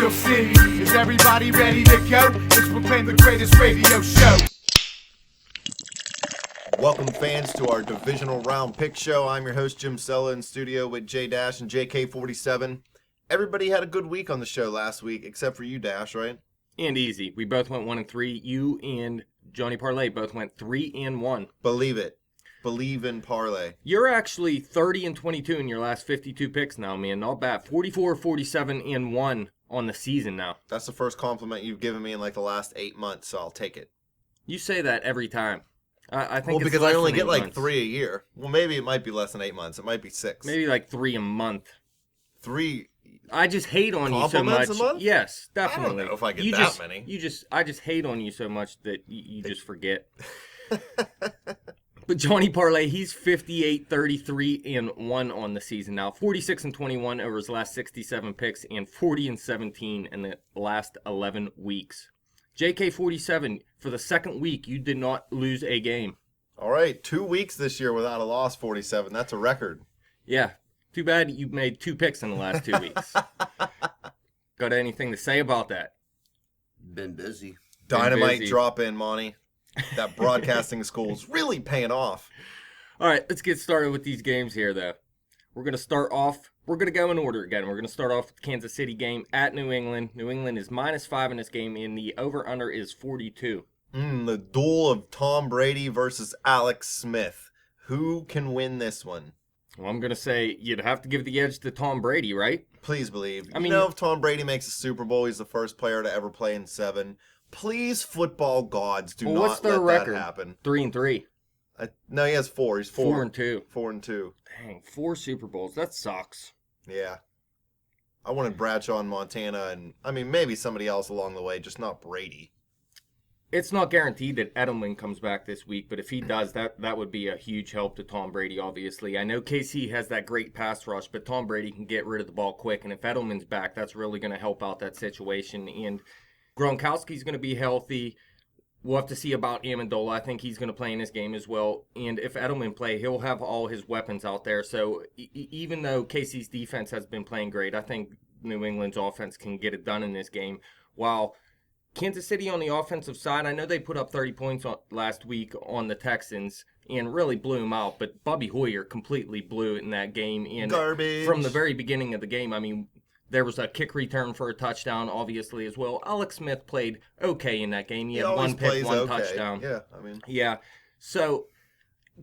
Steel City. Is everybody ready to go? It's proclaimed the greatest radio show. Welcome, fans, to our Divisional Round Pick Show. I'm your host, Jim Sella, in studio with J Dash and JK47. Everybody had a good week on the show last week, except for you, Dash, right? And easy. We both went 1-3. You and Johnny Parlay both went 3-1. Believe it. Believe in parlay. You're actually 30-22 in your last 52 picks now, man. Not bad. 44-47-1 on the season now. That's the first compliment you've given me in like the last 8 months, so I'll take it. You say that every time. I think well, it's because I only less than get 8 like months. 3 a year. Well, maybe it might be less than 8 months. It might be 6. Maybe like 3 a month. 3 I just hate on you so compliments much. a month? Yes, definitely. I don't know if I get you that just, many. I just hate on you so much that you just forget. But Johnny Parlay, he's 58-33-1 on the season now. 46-21 over his last 67 picks and 40-17 in the last 11 weeks. JK47, for the second week, you did not lose a game. All right, 2 weeks this year without a loss, 47. That's a record. Yeah, too bad you made 2 picks in the last 2 weeks. Got anything to say about that? Been busy. Dynamite busy. drop in, Monty. That broadcasting school's really paying off. All right, let's get started with these games here, though. We're going to start off, we're going to go in order again. We're going to start off with the Kansas City game at New England. New England is -5 in this game, and the over-under is 42. The duel of Tom Brady versus Alex Smith. Who can win this one? Well, I'm going to say you'd have to give the edge to Tom Brady, right? Please believe. I mean, if Tom Brady makes a Super Bowl, he's the first player to ever play in 7. Please, football gods, do Well, what's not their let record? that happen. 3-3. No, he has 4. He's 4-2. 4-2. Dang, 4 Super Bowls. That sucks. Yeah. I wanted Bradshaw in Montana, and maybe somebody else along the way, just not Brady. It's not guaranteed that Edelman comes back this week, but if he does, that would be a huge help to Tom Brady, obviously. I know KC has that great pass rush, but Tom Brady can get rid of the ball quick, and if Edelman's back, that's really going to help out that situation. And Gronkowski's going to be healthy. We'll have to see about Amendola. I think he's going to play in this game as well. And if Edelman play, he'll have all his weapons out there. So even though KC's defense has been playing great, I think New England's offense can get it done in this game. While Kansas City on the offensive side, I know they put up 30 points last week on the Texans and really blew them out. But Bobby Hoyer completely blew it in that game. And Garbage. From the very beginning of the game, there was a kick return for a touchdown, obviously, as well. Alex Smith played okay in that game. He had always 1 pick, plays 1 okay. touchdown. Yeah, Yeah. So,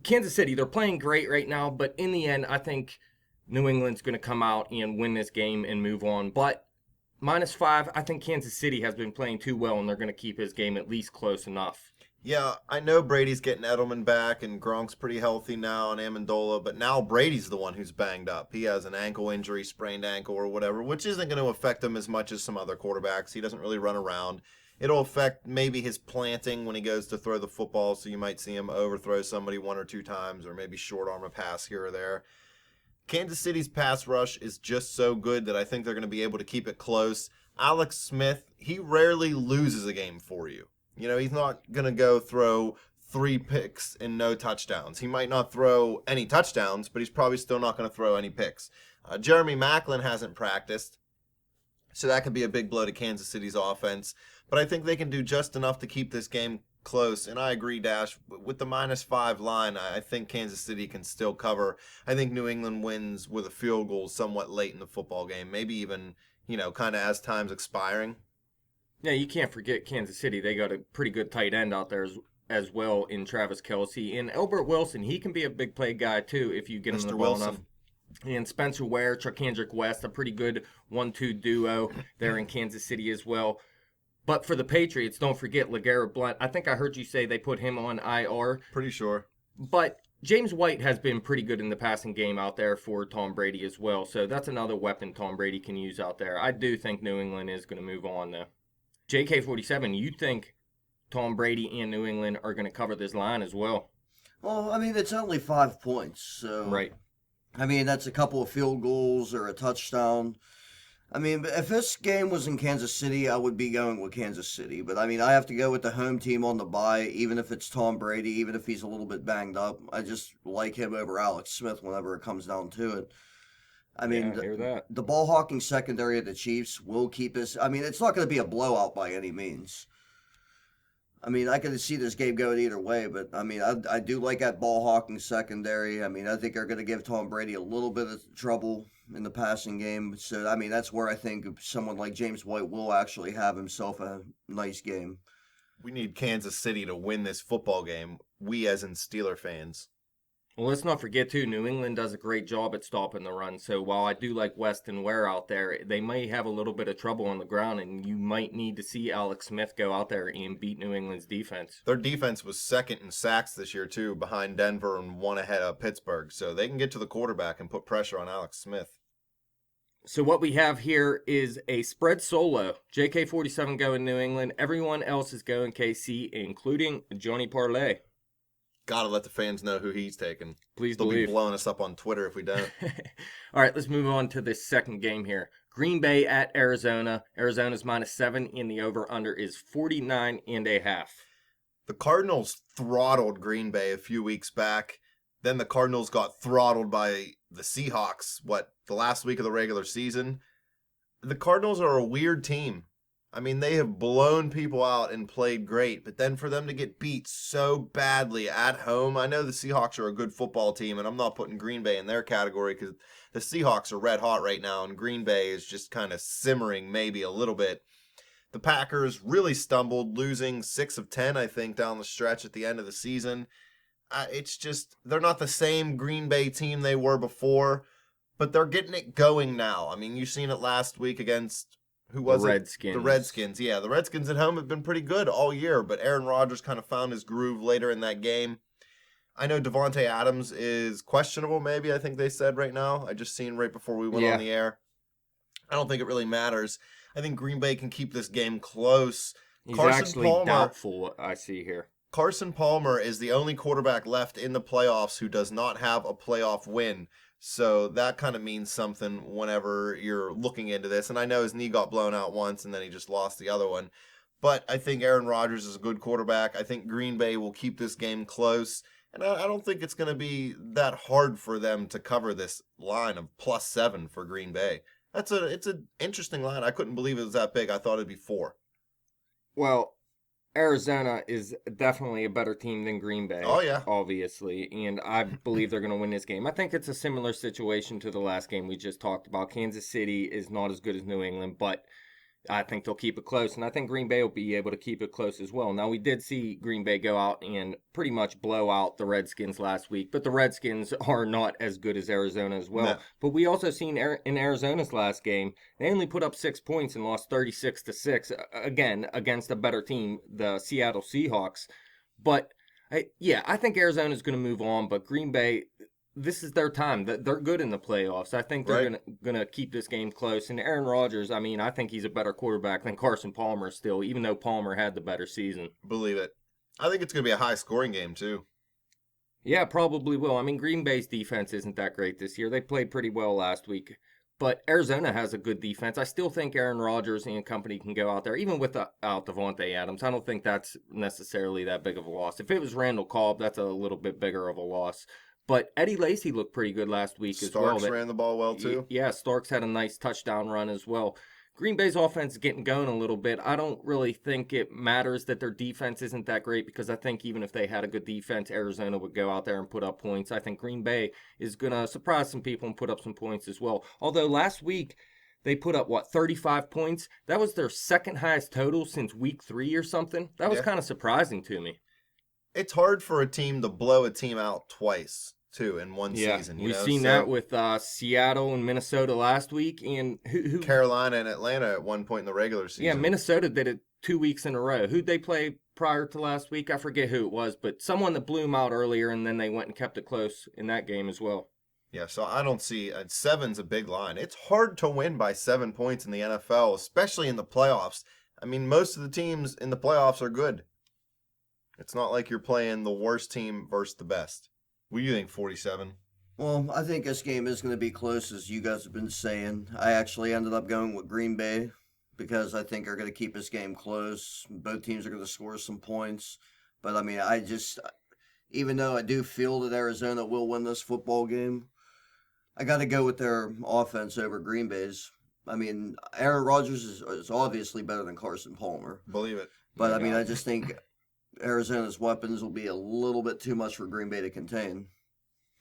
Kansas City, they're playing great right now, but in the end, I think New England's going to come out and win this game and move on. But -5, I think Kansas City has been playing too well, and they're going to keep his game at least close enough. Yeah, I know Brady's getting Edelman back, and Gronk's pretty healthy now, and Amendola, but now Brady's the one who's banged up. He has an ankle injury, sprained ankle or whatever, which isn't going to affect him as much as some other quarterbacks. He doesn't really run around. It'll affect maybe his planting when he goes to throw the football, so you might see him overthrow somebody 1 or 2 times, or maybe short arm a pass here or there. Kansas City's pass rush is just so good that I think they're going to be able to keep it close. Alex Smith, he rarely loses a game for you. He's not going to go throw 3 picks and no touchdowns. He might not throw any touchdowns, but he's probably still not going to throw any picks. Jeremy Maclin hasn't practiced, so that could be a big blow to Kansas City's offense. But I think they can do just enough to keep this game close. And I agree, Dash, with the -5 line, I think Kansas City can still cover. I think New England wins with a field goal somewhat late in the football game, maybe even, kind of as time's expiring. Yeah, you can't forget Kansas City. They got a pretty good tight end out there as well in Travis Kelce. And Albert Wilson, he can be a big play guy too if you get him the ball enough. And Spencer Ware, Charkandrick West, a pretty good 1-2 duo there in Kansas City as well. But for the Patriots, don't forget LeGarrette Blount. I think I heard you say they put him on IR. Pretty sure. But James White has been pretty good in the passing game out there for Tom Brady as well. So that's another weapon Tom Brady can use out there. I do think New England is going to move on though. JK47, you think Tom Brady and New England are going to cover this line as well? Well, it's only 5 points, so... Right. That's a couple of field goals or a touchdown. If this game was in Kansas City, I would be going with Kansas City. But, I have to go with the home team on the bye, even if it's Tom Brady, even if he's a little bit banged up. I just like him over Alex Smith whenever it comes down to it. I mean, Yeah, I hear that. the ball hawking secondary of the Chiefs will keep us. I mean, it's not going to be a blowout by any means. I mean, I can see this game going either way, but I mean, I do like that ball hawking secondary. I mean, I think they're going to give Tom Brady a little bit of trouble in the passing game. So, I mean, that's where I think someone like James White will actually have himself a nice game. We need Kansas City to win this football game. We, as in Steeler fans. Well, let's not forget, too, New England does a great job at stopping the run. So while I do like West and Ware out there, they may have a little bit of trouble on the ground, and you might need to see Alex Smith go out there and beat New England's defense. Their defense was second in sacks this year, too, behind Denver and one ahead of Pittsburgh. So they can get to the quarterback and put pressure on Alex Smith. So what we have here is a spread solo. JK47 going New England. Everyone else is going KC, including Johnny Parlay. Gotta let the fans know who he's taking. Please They'll believe. be blowing us up on Twitter if we don't. All right, let's move on to this second game here. Green Bay at Arizona. Arizona's -7, and the over-under is 49.5. The Cardinals throttled Green Bay a few weeks back. Then the Cardinals got throttled by the Seahawks, the last week of the regular season. The Cardinals are a weird team. I mean, they have blown people out and played great, but then for them to get beat so badly at home, I know the Seahawks are a good football team, and I'm not putting Green Bay in their category because the Seahawks are red hot right now, and Green Bay is just kind of simmering maybe a little bit. The Packers really stumbled, losing 6 of 10, I think, down the stretch at the end of the season. It's just, they're not the same Green Bay team they were before, but they're getting it going now. I mean, you've seen it last week against... Who was the it? Redskins. The Redskins, yeah. The Redskins at home have been pretty good all year, but Aaron Rodgers kind of found his groove later in that game. I know Devontae Adams is questionable, maybe, I think they said right now. I just seen right before we went on the air. I don't think it really matters. I think Green Bay can keep this game close. He's actually doubtful, I see here. Carson Palmer is the only quarterback left in the playoffs who does not have a playoff win. So that kind of means something whenever you're looking into this. And I know his knee got blown out once and then he just lost the other one. But I think Aaron Rodgers is a good quarterback. I think Green Bay will keep this game close. And I don't think it's going to be that hard for them to cover this line of +7 for Green Bay. It's an interesting line. I couldn't believe it was that big. I thought it'd be 4. Well, Arizona is definitely a better team than Green Bay. Oh, yeah. Obviously. And I believe they're going to win this game. I think it's a similar situation to the last game we just talked about. Kansas City is not as good as New England, but I think they'll keep it close. And I think Green Bay will be able to keep it close as well. Now, we did see Green Bay go out and pretty much blow out the Redskins last week, but the Redskins are not as good as Arizona as well. No. But we also seen in Arizona's last game, they only put up 6 points and lost 36-6, again, against a better team, the Seattle Seahawks. But, I think Arizona's going to move on, but Green Bay, this is their time. They're good in the playoffs. I think they're gonna keep this game close. And Aaron Rodgers, I mean, I think he's a better quarterback than Carson Palmer still, even though Palmer had the better season. Believe it. I think it's going to be a high-scoring game, too. Yeah, probably will. I mean, Green Bay's defense isn't that great this year. They played pretty well last week. But Arizona has a good defense. I still think Aaron Rodgers and company can go out there, even without Devontae Adams. I don't think that's necessarily that big of a loss. If it was Randall Cobb, that's a little bit bigger of a loss. But Eddie Lacy looked pretty good last week as well. Starks ran the ball well, too. Yeah, Starks had a nice touchdown run as well. Green Bay's offense is getting going a little bit. I don't really think it matters that their defense isn't that great because I think even if they had a good defense, Arizona would go out there and put up points. I think Green Bay is going to surprise some people and put up some points as well. Although last week they put up, 35 points? That was their second highest total since week 3 or something. That was kind of surprising to me. It's hard for a team to blow a team out twice, too, in one season. We've seen that with Seattle and Minnesota last week, and who Carolina and Atlanta at one point in the regular season. Yeah, Minnesota did it 2 weeks in a row. Who'd they play prior to last week? I forget who it was, but someone that blew them out earlier, and then they went and kept it close in that game as well. Yeah, so I don't see 7's a big line. It's hard to win by 7 points in the NFL, especially in the playoffs. I mean, most of the teams in the playoffs are good. It's not like you're playing the worst team versus the best. What do you think, 47? Well, I think this game is going to be close, as you guys have been saying. I actually ended up going with Green Bay because I think they're going to keep this game close. Both teams are going to score some points. But, I mean, even though I do feel that Arizona will win this football game, I got to go with their offense over Green Bay's. I mean, Aaron Rodgers is obviously better than Carson Palmer. Believe it. But, No I mean, doubt. I just think Arizona's weapons will be a little bit too much for Green Bay to contain.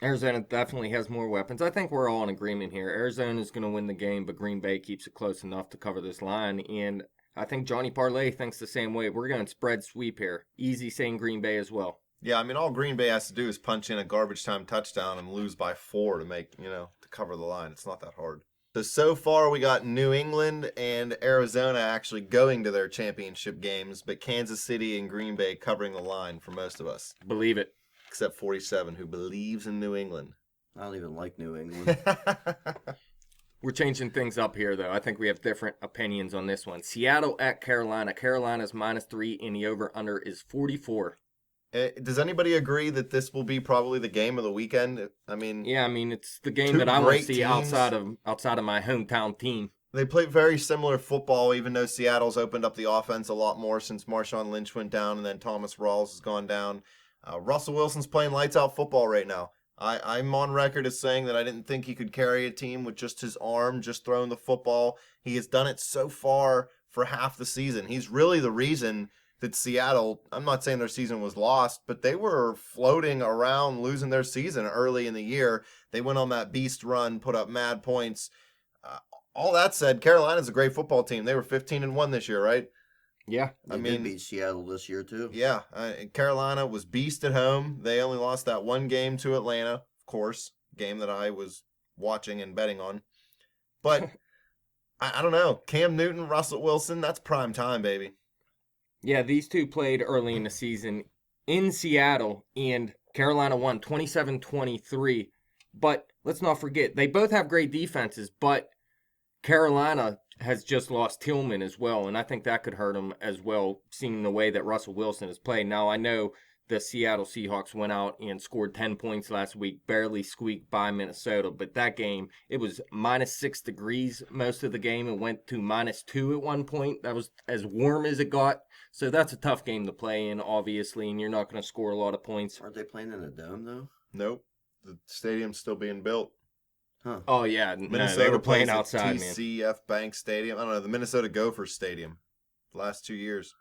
Arizona definitely has more weapons. I think we're all in agreement here. Arizona's going to win the game, but Green Bay keeps it close enough to cover this line. And I think Johnny Parlay thinks the same way. We're going spread sweep here. Easy saying Green Bay as well. Yeah, I mean, all Green Bay has to do is punch in a garbage time touchdown and lose by 4 to make, to cover the line. It's not that hard. So far we got New England and Arizona actually going to their championship games, but Kansas City and Green Bay covering the line for most of us. Believe it. Except 47, who believes in New England. I don't even like New England. We're changing things up here, though. I think we have different opinions on this one. Seattle at Carolina. Carolina's -3, and the over-under is 44. Does anybody agree that this will be probably the game of the weekend? I mean, Yeah, I mean, it's the game Two that I want great to see teams. outside of my hometown team. they play very similar football, even though Seattle's opened up the offense a lot more since Marshawn Lynch went down and then Thomas Rawls has gone down. Russell Wilson's playing lights-out football right now. I'm on record as saying that I didn't think he could carry a team with just his arm, just throwing the football. He has done it so far for half the season. He's really the reason that Seattle, I'm not saying their season was lost, but they were floating around losing their season early in the year. They went on that beast run, put up mad points. All that said, Carolina's a great football team. They were 15-1 this year, right? Yeah. They did beat Seattle this year, too. Yeah, Carolina was beast at home. They only lost that one game to Atlanta, of course, game that I was watching and betting on. But I don't know. Cam Newton, Russell Wilson, that's prime time, baby. Yeah, these two played early in the season in Seattle, and Carolina won 27-23. But let's not forget, they both have great defenses, but Carolina has just lost Tillman as well, and I think that could hurt them as well, seeing the way that Russell Wilson has played. Now, I know the Seattle Seahawks went out and scored 10 points last week, barely squeaked by Minnesota, but that game, it was -6 degrees most of the game. It went to -2 at one point. That was as warm as it got. So that's a tough game to play in, obviously, and you're not going to score a lot of points. Aren't they playing in a dome, though? Nope. The stadium's still being built. Huh. Oh, yeah. Minnesota No, they were playing plays at outside, man. TCF Bank Stadium. I don't know, the Minnesota Gophers Stadium. The last 2 years.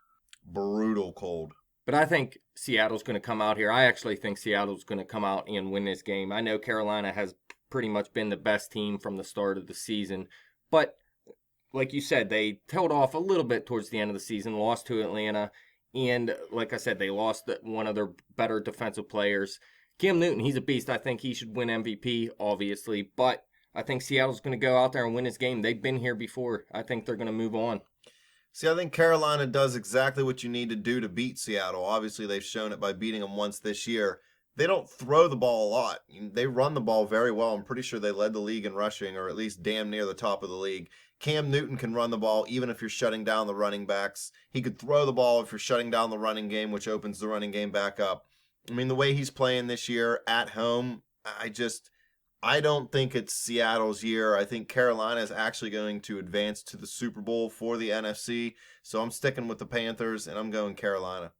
Brutal cold. But I think Seattle's going to come out here. I actually think Seattle's going to come out and win this game. I know Carolina has pretty much been the best team from the start of the season. But like you said, they tailed off a little bit towards the end of the season, lost to Atlanta. And like I said, they lost one of their better defensive players. Cam Newton, he's a beast. I think he should win MVP, obviously. But I think Seattle's going to go out there and win this game. They've been here before. I think they're going to move on. See, I think Carolina does exactly what you need to do to beat Seattle. Obviously, they've shown it by beating them once this year. They don't throw the ball a lot. They run the ball very well. I'm pretty sure they led the league in rushing, or at least damn near the top of the league. Cam Newton can run the ball even if you're shutting down the running backs. He could throw the ball if you're shutting down the running game, which opens the running game back up. I mean, the way he's playing this year at home, I don't think it's Seattle's year. I think Carolina is actually going to advance to the Super Bowl for the NFC. So I'm sticking with the Panthers, and I'm going Carolina.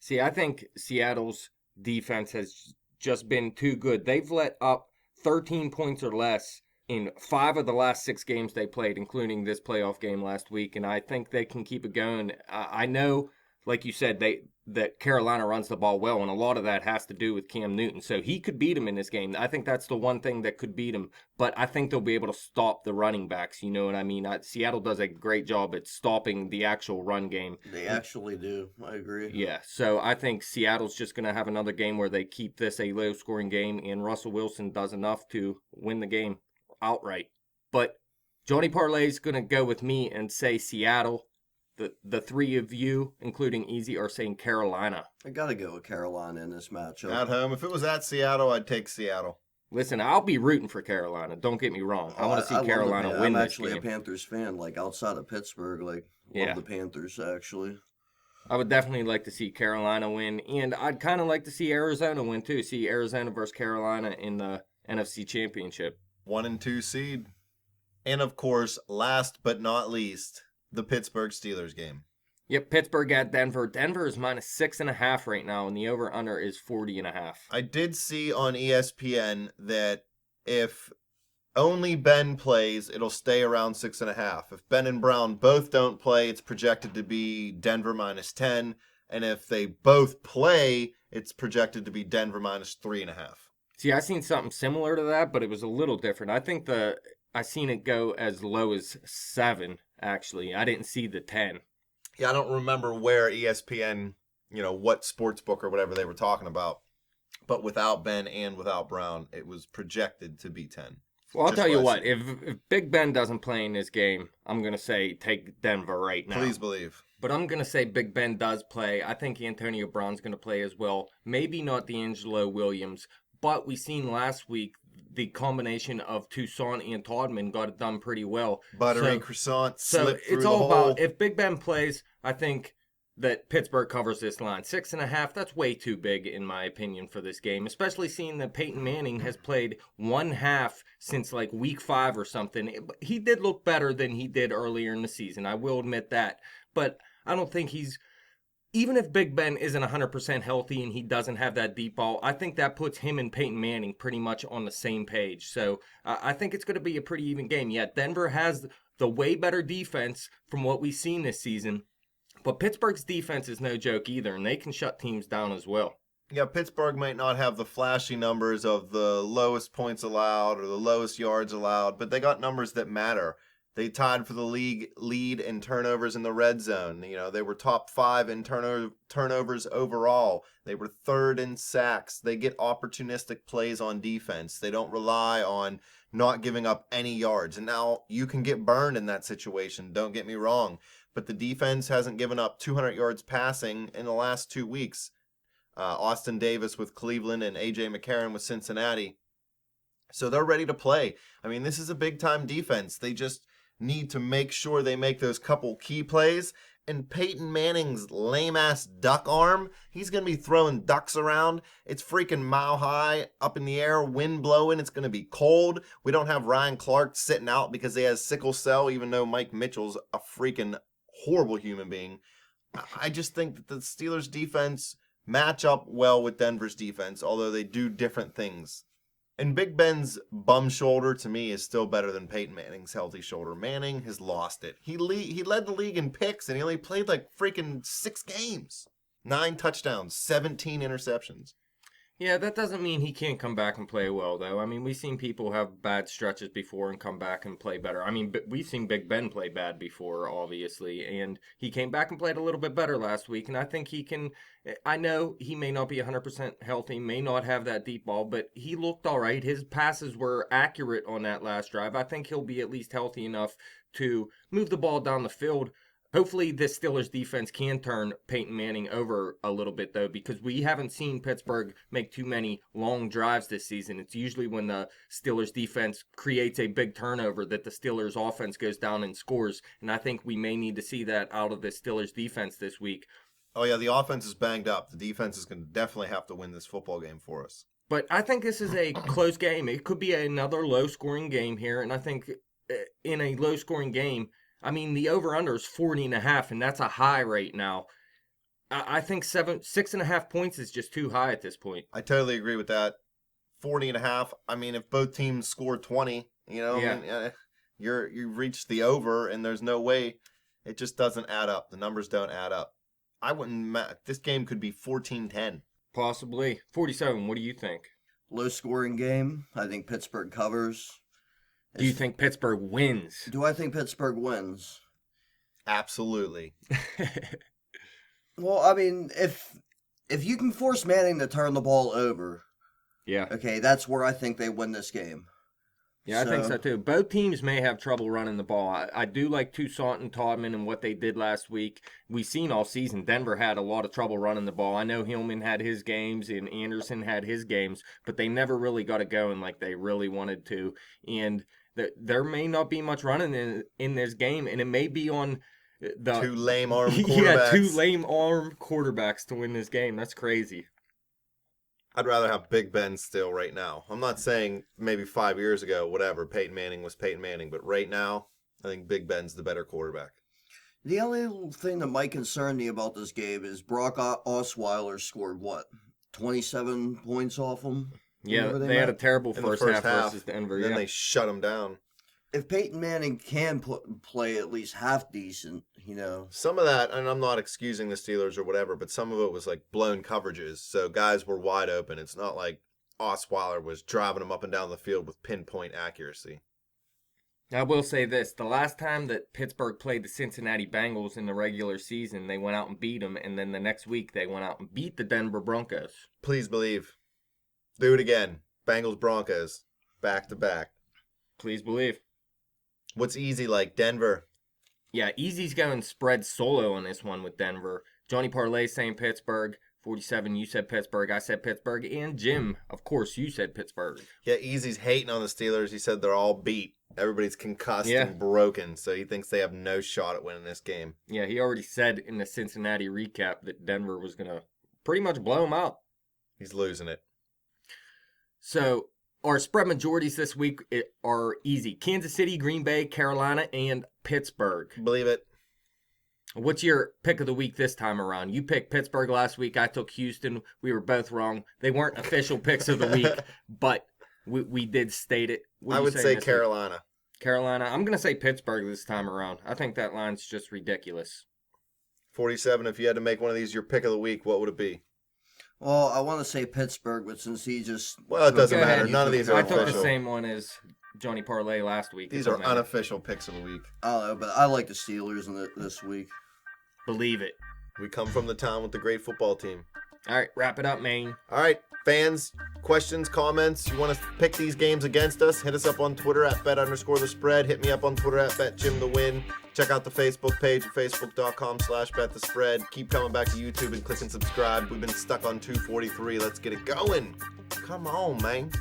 See, I think Seattle's defense has just been too good. They've let up 13 points or less in 5 of the last 6 games they played, including this playoff game last week, and I think they can keep it going. I know, like you said, that Carolina runs the ball well, and a lot of that has to do with Cam Newton. So he could beat him in this game. I think that's the one thing that could beat him. But I think they'll be able to stop the running backs. You know what I mean? Seattle does a great job at stopping the actual run game. They actually do. I agree. Yeah, so I think Seattle's just going to have another game where they keep this a low-scoring game, and Russell Wilson does enough to win the game outright. But Johnny Parlay's going to go with me and say Seattle. The three of you, including Easy, are saying Carolina. I got to go with Carolina in this matchup. At home, if it was at Seattle, I'd take Seattle. Listen, I'll be rooting for Carolina. Don't get me wrong. I want to see Carolina win I'm this actually game. a Panthers fan, like outside of Pittsburgh. Like, Yeah. love the Panthers, actually. I would definitely like to see Carolina win, and I'd kind of like to see Arizona win, too. See Arizona versus Carolina in the NFC Championship. 1 and 2 seed. And of course, last but not least, the Pittsburgh Steelers game. Yep, Pittsburgh at Denver. Denver is -6.5 right now, and the over-under is 40.5. I did see on ESPN that If only Ben plays, it'll stay around 6.5. If Ben and Brown both don't play, it's projected to be Denver -10. And if they both play, it's projected to be Denver -3.5. See, I seen something similar to that, but it was a little different. I think I seen it go as low as 7, actually. I didn't see the 10. Yeah, I don't remember where ESPN, what sports book or whatever they were talking about. But without Ben and without Brown, it was projected to be 10. Well, I'll Just tell you what what, if Big Ben doesn't play in this game, I'm going to say take Denver right now. Please believe. But I'm going to say Big Ben does play. I think Antonio Brown's going to play as well. Maybe not D'Angelo Williams, but we seen last week the combination of Toussaint and Todman got it done pretty well. Buttery croissant So slip through it's the all hole. about, if Big Ben plays, I think that Pittsburgh covers this line. 6.5, that's way too big, in my opinion, for this game, especially seeing that Peyton Manning has played 1/2 since like week 5 or something. He did look better than he did earlier in the season. I will admit that. But I don't think even if Big Ben isn't 100% healthy and he doesn't have that deep ball, I think that puts him and Peyton Manning pretty much on the same page. So I think it's going to be a pretty even game. Yeah, Denver has the way better defense from what we've seen this season. But Pittsburgh's defense is no joke either, and they can shut teams down as well. Yeah, Pittsburgh might not have the flashy numbers of the lowest points allowed or the lowest yards allowed, but they got numbers that matter. They tied for the league lead in turnovers in the red zone. They were top 5 in turnovers overall. They were 3rd in sacks. They get opportunistic plays on defense. They don't rely on not giving up any yards. And now you can get burned in that situation, don't get me wrong. But the defense hasn't given up 200 yards passing in the last 2 weeks. Austin Davis with Cleveland and A.J. McCarron with Cincinnati. So they're ready to play. I mean, this is a big-time defense. They just need to make sure they make those couple key plays. And Peyton Manning's lame-ass duck arm, he's going to be throwing ducks around. It's freaking mile high up in the air, wind blowing. It's going to be cold. We don't have Ryan Clark sitting out because he has sickle cell, even though Mike Mitchell's a freaking horrible human being. I just think that the Steelers' defense match up well with Denver's defense, although they do different things. And Big Ben's bum shoulder, to me, is still better than Peyton Manning's healthy shoulder. Manning has lost it. He led the league in picks, and he only played like freaking 6 games. 9 touchdowns, 17 interceptions. Yeah, that doesn't mean he can't come back and play well, though. I mean, we've seen people have bad stretches before and come back and play better. I mean, we've seen Big Ben play bad before, obviously, and he came back and played a little bit better last week, and I think he can. I know he may not be 100% healthy, may not have that deep ball, but he looked all right. His passes were accurate on that last drive. I think he'll be at least healthy enough to move the ball down the field. Hopefully this Steelers defense can turn Peyton Manning over a little bit, though, because we haven't seen Pittsburgh make too many long drives this season. It's usually when the Steelers defense creates a big turnover that the Steelers offense goes down and scores, and I think we may need to see that out of the Steelers defense this week. Oh, yeah, the offense is banged up. The defense is going to definitely have to win this football game for us. But I think this is a close game. It could be another low-scoring game here, and I think in a low-scoring game, I mean, the over-under is 40.5, and that's a high right now. I think 6.5 points is just too high at this point. I totally agree with that. 40.5. I mean, if both teams score 20, Yeah. I mean, you've reached the over, and there's no way. It just doesn't add up. The numbers don't add up. This game could be 14-10. Possibly. 47, what do you think? Low scoring game. I think Pittsburgh covers. Do you think Pittsburgh wins? Do I think Pittsburgh wins? Absolutely. Well, I mean, if you can force Manning to turn the ball over, Yeah. okay, that's where I think they win this game. Yeah, I think so too. Both teams may have trouble running the ball. I do like Toussaint and Todman and what they did last week. We've seen all season Denver had a lot of trouble running the ball. I know Hillman had his games and Anderson had his games, but they never really got it going like they really wanted to. And there may not be much running in this game, and it may be on the 2 lame arm quarterbacks. Yeah, 2 lame arm quarterbacks to win this game. That's crazy. I'd rather have Big Ben still right now. I'm not saying maybe 5 years ago, whatever, Peyton Manning was Peyton Manning, but right now, I think Big Ben's the better quarterback. The only thing that might concern me about this game is Brock Osweiler scored, 27 points off him? Yeah, Remember they had a met? terrible In the first half versus Denver. then Yeah. they shut them down. If Peyton Manning can play at least half decent, Some of that, and I'm not excusing the Steelers or whatever, but some of it was like blown coverages. So guys were wide open. It's not like Osweiler was driving them up and down the field with pinpoint accuracy. I will say this. The last time that Pittsburgh played the Cincinnati Bengals in the regular season, they went out and beat them. And then the next week, they went out and beat the Denver Broncos. Please believe. Do it again. Bengals Broncos. Back to back. Please believe. What's easy like Denver? Yeah, Easy's going spread solo on this one with Denver. Johnny Parlay saying Pittsburgh. 47, you said Pittsburgh. I said Pittsburgh. And Jim, of course, you said Pittsburgh. Yeah, Easy's hating on the Steelers. He said they're all beat. Everybody's concussed Yeah. and broken, so he thinks they have no shot at winning this game. Yeah, he already said in the Cincinnati recap that Denver was going to pretty much blow him out. He's losing it. So our spread majorities this week are easy. Kansas City, Green Bay, Carolina, and Pittsburgh. Believe it. What's your pick of the week this time around? You picked Pittsburgh last week. I took Houston. We were both wrong. They weren't official picks of the week, but we did state it. What I are you would saying say this week? Carolina. Carolina. I'm going to say Pittsburgh this time around. I think that line's just ridiculous. 47, if you had to make one of these your pick of the week, what would it be? well, I want to say Pittsburgh, but since he just Well, it doesn't Go matter. ahead. None of these are I took the official. same one as Johnny Parlay last week. These It are don't matter. unofficial picks of the week. I don't know, but I like the Steelers this week. Believe it. We come from the town with the great football team. All right, wrap it up, man. All right, fans, questions, comments, you want to pick these games against us, hit us up on Twitter at bet_the_spread. Hit me up on Twitter at betjimthewin. Check out the Facebook page at facebook.com/betthespread. Keep coming back to YouTube and clicking subscribe. We've been stuck on 243. Let's get it going. Come on, man.